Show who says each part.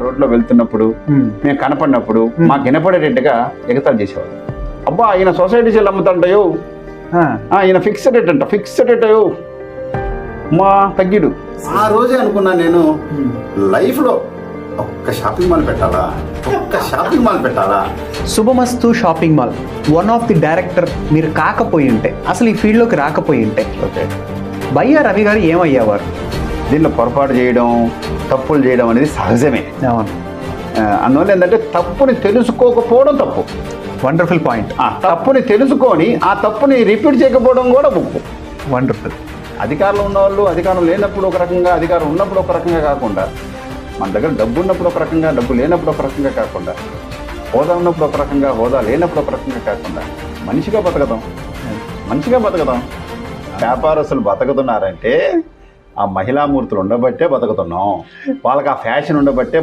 Speaker 1: రోడ్లో వెళ్తున్నప్పుడు మేము కనపడినప్పుడు మాకు వినపడేటట్టుగా ఎగతాలు చేసేవాడు. అబ్బా ఈయన సొసైటీ సెల్ అమ్ముతాంటయో, ఈయన ఫిక్స్డ్ రేట్ అంట, ఫిక్స్డ్ రేట్ అయ్యో మా తగ్గిడు. ఆ రోజే అనుకున్నా నేను లైఫ్లో ఒక్క షాపింగ్ మాల్ పెట్టాలా, ఒక్క షాపింగ్ మాల్ పెట్టాలా.
Speaker 2: శుభమస్తు shopping mall one of the director మీరు కాకపోయి ఉంటే, అసలు ఈ ఫీల్డ్లోకి రాకపోయి ఉంటే
Speaker 1: ఓకే
Speaker 2: బయ్యా రవి గారు ఏమయ్యేవారు?
Speaker 1: దీనిలో పొరపాటు చేయడం, తప్పులు చేయడం అనేది సహజమే.
Speaker 2: అవును,
Speaker 1: అందువల్ల ఏంటంటే తప్పుని తెలుసుకోకపోవడం తప్పు.
Speaker 2: Wonderful point.
Speaker 1: తప్పుని తెలుసుకొని ఆ తప్పుని రిపీట్ చేయకపోవడం కూడా ముప్పు.
Speaker 2: వండర్ఫుల్.
Speaker 1: అధికారంలో ఉన్నవాళ్ళు అధికారం లేనప్పుడు ఒక రకంగా, అధికారం ఉన్నప్పుడు ఒక రకంగా కాకుండా, మన దగ్గర డబ్బు ఉన్నప్పుడు ఒక రకంగా, డబ్బు లేనప్పుడు ఒక రకంగా కాకుండా, హోదా ఉన్నప్పుడు ఒక రకంగా, హోదా లేనప్పుడు ఒక రకంగా కాకుండా మనిషిగా బతకదాం, మంచిగా బతకదాం. వ్యాపారస్తులు బతుకుతున్నారంటే ఆ మహిళామూర్తులు ఉండబట్టే బతుకుతున్నాం, వాళ్ళకి ఆ ఫ్యాషన్ ఉండబట్టే